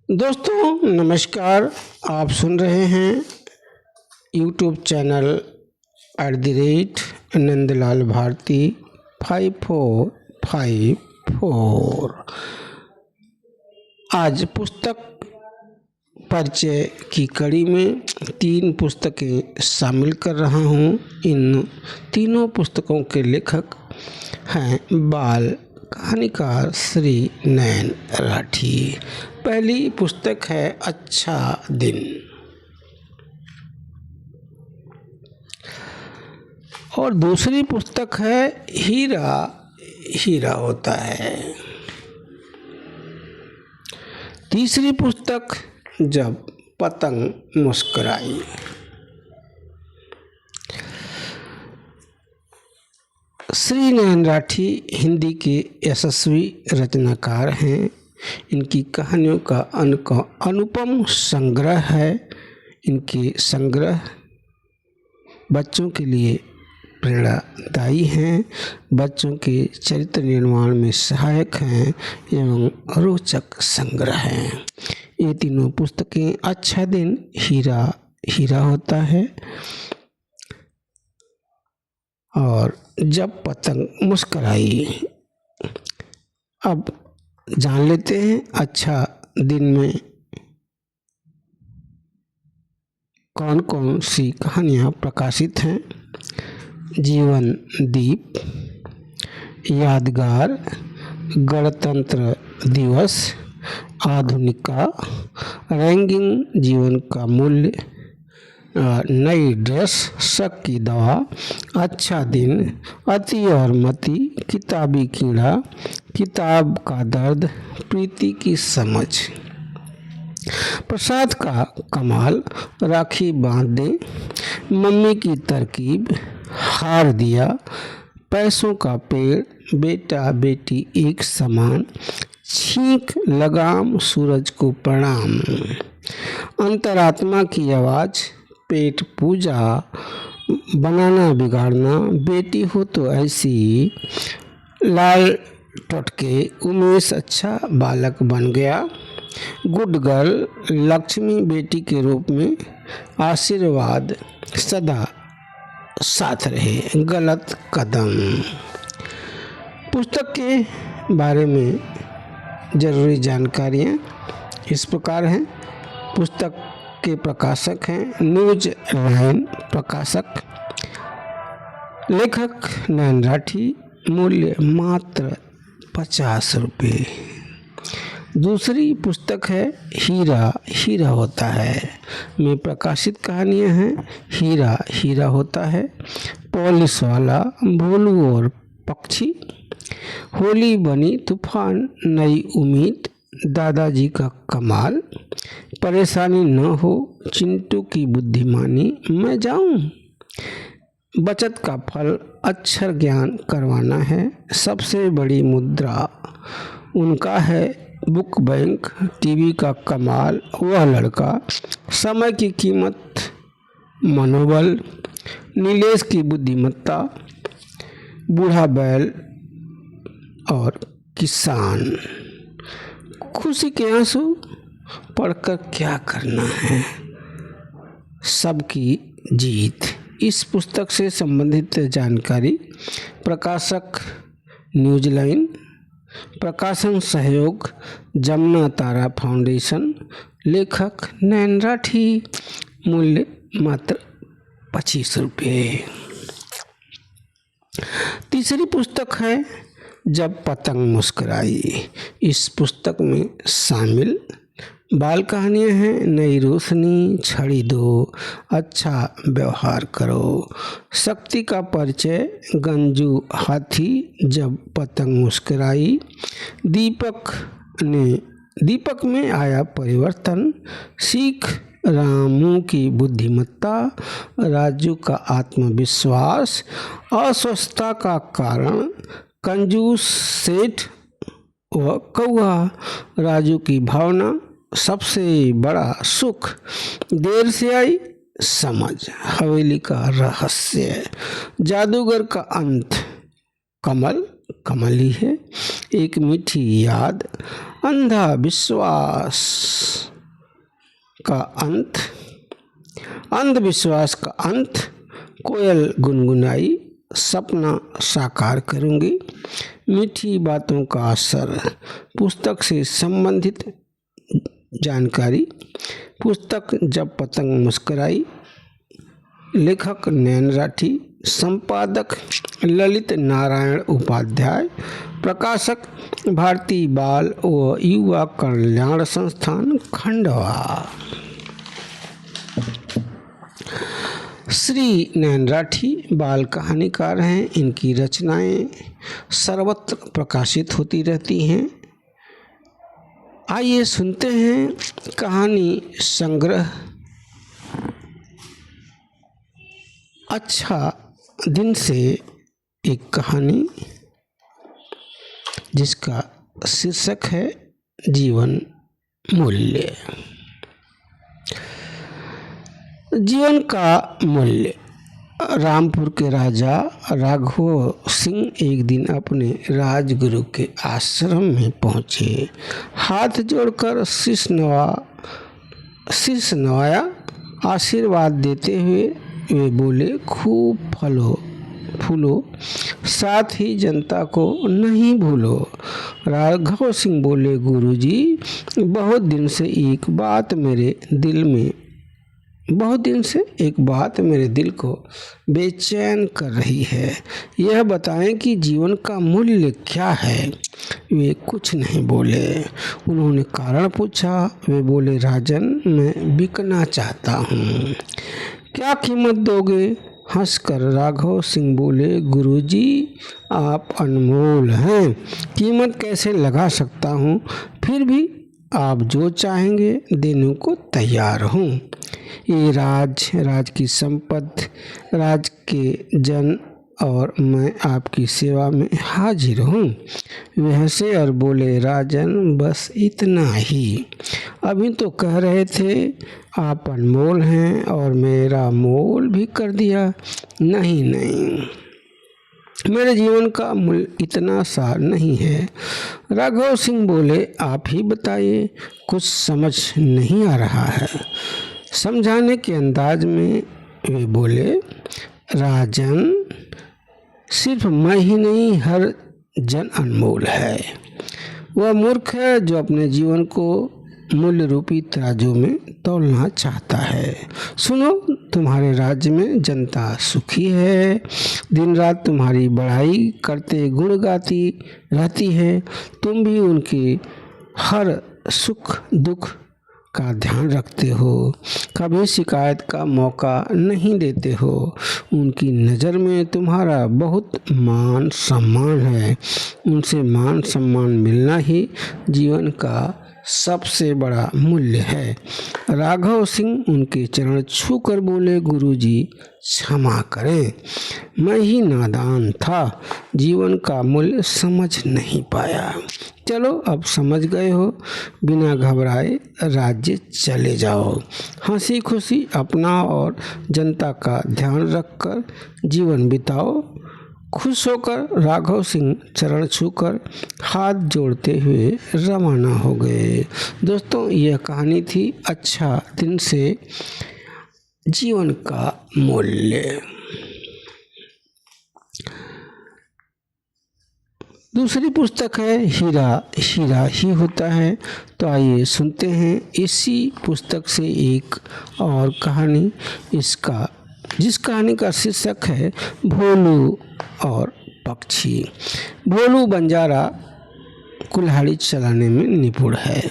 दोस्तों नमस्कार। आप सुन रहे हैं यूट्यूब चैनल @नंदलाल भारती 5454। आज पुस्तक परिचय की कड़ी में 3 पुस्तकें शामिल कर रहा हूँ। इन तीनों पुस्तकों के लेखक हैं बाल कहानीकार श्री नयन राठी। पहली पुस्तक है अच्छा दिन और दूसरी पुस्तक है हीरा हीरा होता है। तीसरी पुस्तक जब पतंग मुस्कुराई। श्री नयन राठी हिंदी के यशस्वी रचनाकार हैं। इनकी कहानियों का अनुपम संग्रह है। इनके संग्रह बच्चों के लिए प्रेरणादायी हैं, बच्चों के चरित्र निर्माण में सहायक हैं एवं रोचक संग्रह हैं। ये तीनों पुस्तकें अच्छा दिन, हीरा हीरा होता है और जब पतंग मुस्कुराई। अब जान लेते हैं अच्छा दिन में कौन कौन सी कहानियाँ प्रकाशित हैं। जीवन दीप, यादगार, गणतंत्र दिवस, आधुनिका, रैंकिंग, जीवन का मूल्य, नई ड्रेस, शक की दवा, अच्छा दिन, अति और मति, किताबी कीड़ा, किताब का दर्द, प्रीति की समझ, प्रसाद का कमाल, राखी बांध दे, मम्मी की तरकीब, हार दिया, पैसों का पेड़, बेटा बेटी एक समान, छींक लगाम, सूरज को प्रणाम, अंतरात्मा की आवाज़, पेट पूजा, बनाना बिगाड़ना, बेटी हो तो ऐसी, लाल टोटके, उमेश अच्छा बालक बन गया, गुड गर्ल, लक्ष्मी बेटी के रूप में, आशीर्वाद सदा साथ रहे, गलत कदम। पुस्तक के बारे में जरूरी जानकारियाँ इस प्रकार हैं। पुस्तक के प्रकाशक हैं न्यूज लाइन प्रकाशक, लेखक नयन राठी, मूल्य मात्र 50 रुपये। दूसरी पुस्तक है हीरा हीरा होता है में प्रकाशित कहानियाँ हैं। हीरा हीरा होता है, पॉलिश वाला, भोलू और पक्षी, होली बनी तूफान, नई उम्मीद, दादाजी का कमाल, परेशानी न हो, चिंटू की बुद्धिमानी, मैं जाऊं, बचत का फल, अक्षर ज्ञान करवाना है, सबसे बड़ी मुद्रा उनका है, बुक बैंक, टीवी का कमाल, वह लड़का, समय की कीमत, मनोबल, नीलेश की बुद्धिमत्ता, बूढ़ा बैल और किसान, खुशी के आंसू, पढ़कर क्या करना है, सबकी जीत। इस पुस्तक से संबंधित जानकारी प्रकाशक न्यूज लाइन, प्रकाशन सहयोग जमुना तारा फाउंडेशन, लेखक नयन राठी, मूल्य मात्र 25 रुपये। तीसरी पुस्तक है जब पतंग मुस्कुराई। इस पुस्तक में शामिल बाल कहानियाँ हैं नई रोशनी, छड़ी दो, अच्छा व्यवहार करो, शक्ति का परिचय, गंजू हाथी, जब पतंग मुस्कुराई, दीपक में आया परिवर्तन, सीख रामू की बुद्धिमत्ता, राजू का आत्मविश्वास, अस्वस्थता का कारण, कंजूस सेठ व कौआ, राजू की भावना, सबसे बड़ा सुख, देर से आई समझ, हवेली का रहस्य, जादूगर का अंत, कमल, कमली है। एक मीठी याद, अंधा विश्वास का अंत, अंधविश्वास का अंत। कोयल गुनगुनाई, सपना साकार करूंगी। मीठी बातों का असर, पुस्तक से संबंधित जानकारी। पुस्तक जब पतंग मुस्कुराई। लेखक नैन राठी, संपादक ललित नारायण उपाध्याय, प्रकाशक भारतीय बाल व युवा कल्याण संस्थान खंडवा। श्री नैन राठी बाल कहानीकार हैं। इनकी रचनाएं सर्वत्र प्रकाशित होती रहती हैं। आइए सुनते हैं कहानी संग्रह अच्छा दिन से एक कहानी जिसका शीर्षक है जीवन मूल्य। जीवन का मूल्य। रामपुर के राजा राघव सिंह एक दिन अपने राजगुरु के आश्रम में पहुँचे। हाथ जोड़कर शीश नवाया। आशीर्वाद देते हुए वे बोले, खूब फूलो, साथ ही जनता को नहीं भूलो। राघव सिंह बोले, गुरुजी, बहुत दिन से एक बात मेरे दिल को बेचैन कर रही है। यह बताएं कि जीवन का मूल्य क्या है। वे कुछ नहीं बोले। उन्होंने कारण पूछा। वे बोले, राजन, मैं बिकना चाहता हूँ। क्या कीमत दोगे? हंसकर राघव सिंह बोले, गुरुजी, आप अनमोल हैं, कीमत कैसे लगा सकता हूँ। फिर भी आप जो चाहेंगे देने को तैयार हूँ। ये राज की संपत्ति, राज के जन और मैं आपकी सेवा में हाजिर हूँ। वे हंसे और बोले, राजन, बस इतना ही। अभी तो कह रहे थे आप अनमोल हैं और मेरा मोल भी कर दिया। नहीं, मेरे जीवन का मूल्य इतना सा नहीं है। राघव सिंह बोले, आप ही बताइए, कुछ समझ नहीं आ रहा है। समझाने के अंदाज में वे बोले, राजन, सिर्फ मैं ही नहीं, हर जन अनमोल है। वह मूर्ख है जो अपने जीवन को मूल्य रूपी तराजू में तौलना चाहता है। सुनो, तुम्हारे राज्य में जनता सुखी है, दिन रात तुम्हारी बड़ाई करते गुण गाती रहती है। तुम भी उनके हर सुख दुख का ध्यान रखते हो, कभी शिकायत का मौका नहीं देते हो। उनकी नज़र में तुम्हारा बहुत मान सम्मान है। उनसे मान सम्मान मिलना ही जीवन का सबसे बड़ा मूल्य है। राघव सिंह उनके चरण छूकर बोले, गुरुजी, क्षमा करें, मैं ही नादान था, जीवन का मूल्य समझ नहीं पाया। चलो, अब समझ गए हो, बिना घबराए राज्य चले जाओ। हंसी खुशी अपना और जनता का ध्यान रखकर जीवन बिताओ। खुश होकर राघव सिंह चरण छूकर हाथ जोड़ते हुए रवाना हो गए। दोस्तों, यह कहानी थी अच्छा दिन से जीवन का मूल्य। दूसरी पुस्तक है हीरा हीरा ही होता है। तो आइए सुनते हैं इसी पुस्तक से एक और कहानी, जिस कहानी का शीर्षक है भोलू और पक्षी। भोलू बंजारा कुल्हाड़ी चलाने में निपुण है।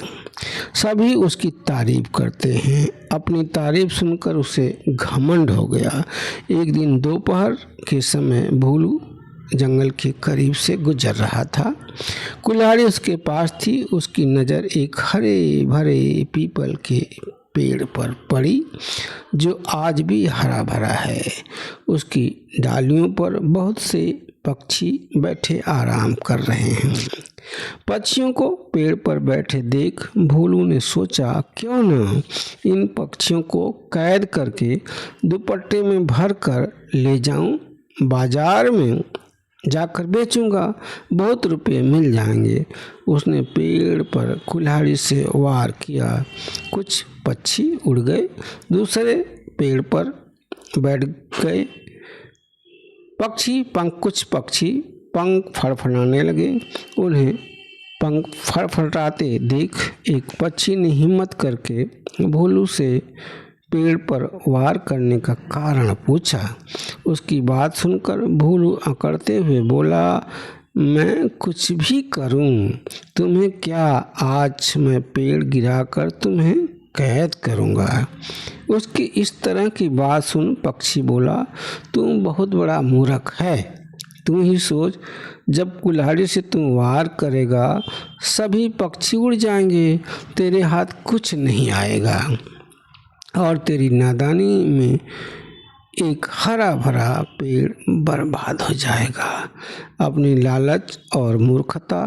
सभी उसकी तारीफ करते हैं। अपनी तारीफ सुनकर उसे घमंड हो गया। एक दिन दोपहर के समय भोलू जंगल के करीब से गुजर रहा था। कुल्हाड़ी उसके पास थी। उसकी नज़र एक हरे भरे पीपल के पेड़ पर पड़ी जो आज भी हरा भरा है। उसकी डालियों पर बहुत से पक्षी बैठे आराम कर रहे हैं। पक्षियों को पेड़ पर बैठे देख भोलू ने सोचा, क्यों न इन पक्षियों को कैद करके दुपट्टे में भर कर ले जाऊं, बाजार में जाकर बेचूंगा, बहुत रुपये मिल जाएंगे। उसने पेड़ पर कुल्हाड़ी से वार किया। कुछ पक्षी उड़ गए, दूसरे पेड़ पर बैठ गए। कुछ पक्षी पंख फड़फड़ाने लगे। उन्हें पंख फड़फड़ाते देख एक पक्षी ने हिम्मत करके भोलू से पेड़ पर वार करने का कारण पूछा। उसकी बात सुनकर भोलू अकड़ते हुए बोला, मैं कुछ भी करूं, तुम्हें क्या, आज मैं पेड़ गिराकर तुम्हें कैद करूंगा। उसकी इस तरह की बात सुन पक्षी बोला, तुम बहुत बड़ा मूर्ख है। तू ही सोच, जब कुल्हाड़ी से तू वार करेगा सभी पक्षी उड़ जाएंगे, तेरे हाथ कुछ नहीं आएगा और तेरी नादानी में एक हरा भरा पेड़ बर्बाद हो जाएगा। अपनी लालच और मूर्खता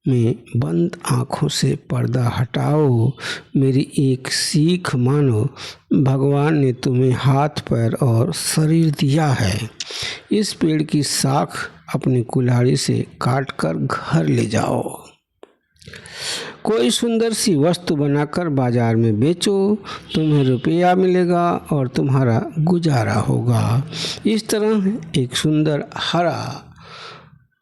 में बंद आँखों से पर्दा हटाओ, मेरी एक सीख मानो। भगवान ने तुम्हें हाथ पैर और शरीर दिया है। इस पेड़ की शाख अपनी कुल्हाड़ी से काटकर घर ले जाओ। कोई सुंदर सी वस्तु बनाकर बाजार में बेचो, तुम्हें रुपया मिलेगा और तुम्हारा गुजारा होगा। इस तरह एक सुंदर हरा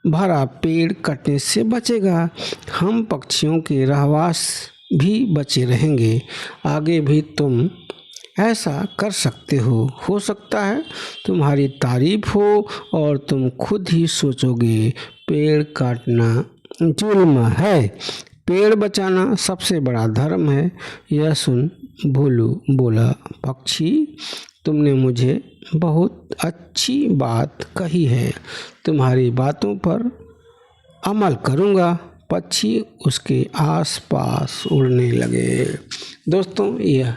भरा पेड़ कटने से बचेगा। हम पक्षियों के रहवास भी बचे रहेंगे। आगे भी तुम ऐसा कर सकते हो सकता है तुम्हारी तारीफ हो और तुम खुद ही सोचोगे पेड़ काटना जुल्म है, पेड़ बचाना सबसे बड़ा धर्म है। यह सुन भोलू बोला, पक्षी तुमने मुझे बहुत अच्छी बात कही है, तुम्हारी बातों पर अमल करूँगा। पक्षी उसके आसपास उड़ने लगे। दोस्तों, यह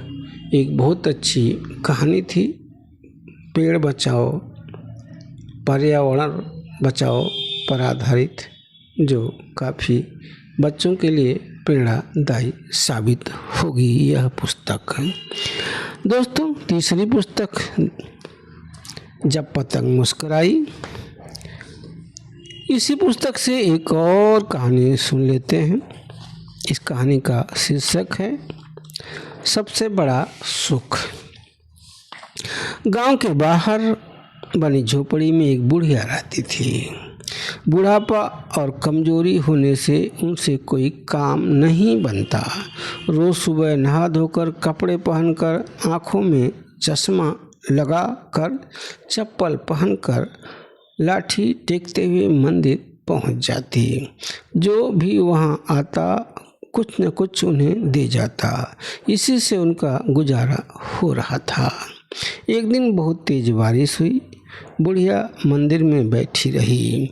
एक बहुत अच्छी कहानी थी। पेड़ बचाओ, पर्यावरण बचाओ पर आधारित, जो काफ़ी बच्चों के लिए प्रेरणादायी साबित होगी यह पुस्तक। दोस्तों, तीसरी पुस्तक जब पतंग मुस्कुराई। इसी पुस्तक से एक और कहानी सुन लेते हैं। इस कहानी का शीर्षक है सबसे बड़ा सुख। गांव के बाहर बनी झोपड़ी में एक बुढ़िया रहती थी। बुढ़ापा और कमजोरी होने से उनसे कोई काम नहीं बनता। रोज सुबह नहा धोकर कपड़े पहनकर, आँखों में चश्मा लगा कर, चप्पल पहनकर, लाठी टेकते हुए मंदिर पहुंच जाती। जो भी वहां आता कुछ न कुछ उन्हें दे जाता। इसी से उनका गुजारा हो रहा था। एक दिन बहुत तेज बारिश हुई। बुढ़िया मंदिर में बैठी रही।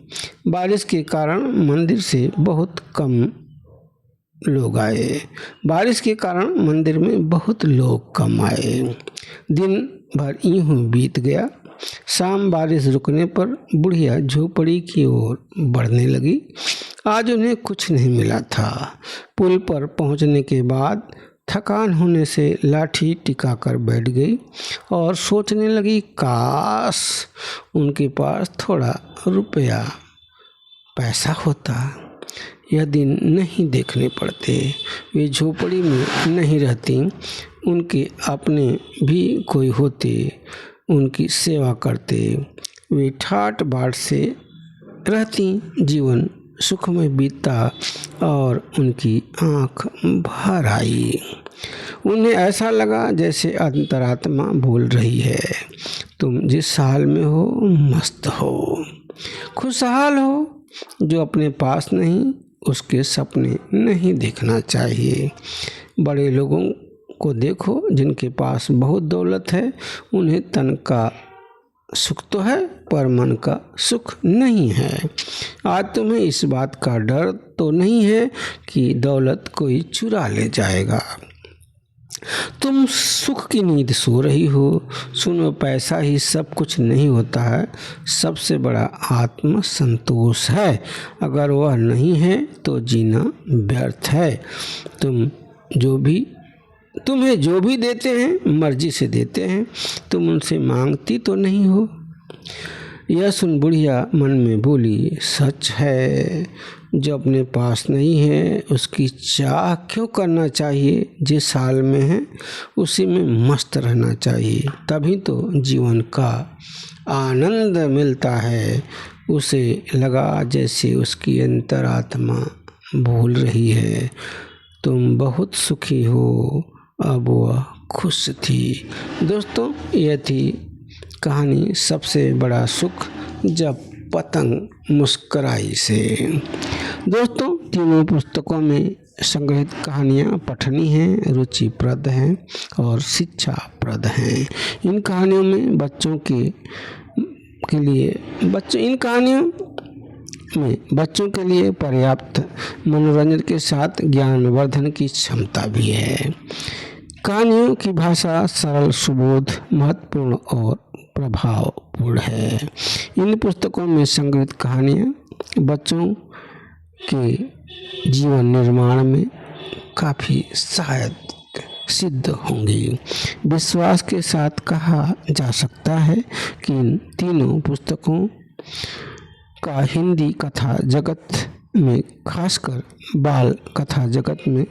बारिश के कारण मंदिर से बहुत कम लोग आए। दिन भर यूं बीत गया। शाम बारिश रुकने पर बुढ़िया झोपड़ी की ओर बढ़ने लगी। आज उन्हें कुछ नहीं मिला था। पुल पर पहुंचने के बाद थकान होने से लाठी टिकाकर बैठ गई और सोचने लगी, काश उनके पास थोड़ा रुपया पैसा होता, यह दिन नहीं देखने पड़ते। वे झोपड़ी में नहीं रहती, उनके अपने भी कोई होते, उनकी सेवा करते। वे ठाट बाट से रहती, जीवन सुख में बीतता और उनकी आँख भर आई। उन्हें ऐसा लगा जैसे अंतरात्मा बोल रही है, तुम जिस हाल में हो मस्त हो, खुशहाल हो। जो अपने पास नहीं उसके सपने नहीं देखना चाहिए। बड़े लोगों को देखो जिनके पास बहुत दौलत है, उन्हें तन का सुख तो है पर मन का सुख नहीं है। आज तुम्हें इस बात का डर तो नहीं है कि दौलत कोई चुरा ले जाएगा। तुम सुख की नींद सो रही हो। सुनो, पैसा ही सब कुछ नहीं होता है, सबसे बड़ा आत्म संतोष है। अगर वह नहीं है तो जीना व्यर्थ है। तुम्हें जो भी देते हैं मर्जी से देते हैं, तुम उनसे मांगती तो नहीं हो। यह सुन बुढ़िया मन में बोली, सच है, जो अपने पास नहीं है उसकी चाह क्यों करना चाहिए। जिस हाल में है उसी में मस्त रहना चाहिए, तभी तो जीवन का आनंद मिलता है। उसे लगा जैसे उसकी अंतरात्मा भूल रही है। तुम बहुत सुखी हो। अब वह खुश थी। दोस्तों, यह थी कहानी सबसे बड़ा सुख जब पतंग मुस्कराई से। दोस्तों, तीनों पुस्तकों में संग्रहित कहानियाँ पठनीय हैं, रुचिप्रद हैं और शिक्षाप्रद हैं। इन कहानियों में इन कहानियों में बच्चों के लिए पर्याप्त मनोरंजन के साथ ज्ञानवर्धन की क्षमता भी है। कहानियों की भाषा सरल, सुबोध, महत्वपूर्ण और प्रभावपूर्ण है। इन पुस्तकों में संग्रहित कहानियाँ बच्चों के जीवन निर्माण में काफ़ी सहायक सिद्ध होंगी। विश्वास के साथ कहा जा सकता है कि इन तीनों पुस्तकों का हिंदी कथा जगत में, खासकर बाल कथा जगत में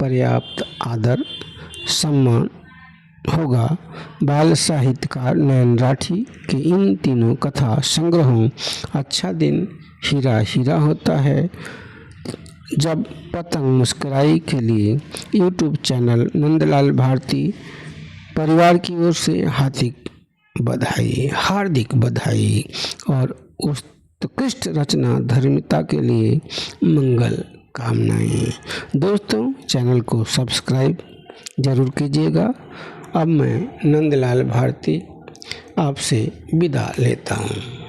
पर्याप्त आदर सम्मान होगा। बाल साहित्यकार नयन राठी के इन तीनों कथा संग्रहों अच्छा दिन हीरा हीरा होता है। जब पतंग मुस्कुराई के लिए यूट्यूब चैनल नंदलाल भारती परिवार की ओर से हार्दिक बधाई और उत्कृष्ट रचना धर्मिता के लिए मंगल कामनाएं। दोस्तों, चैनल को सब्सक्राइब जरूर कीजिएगा। अब मैं नंदलाल भारती आपसे विदा लेता हूँ।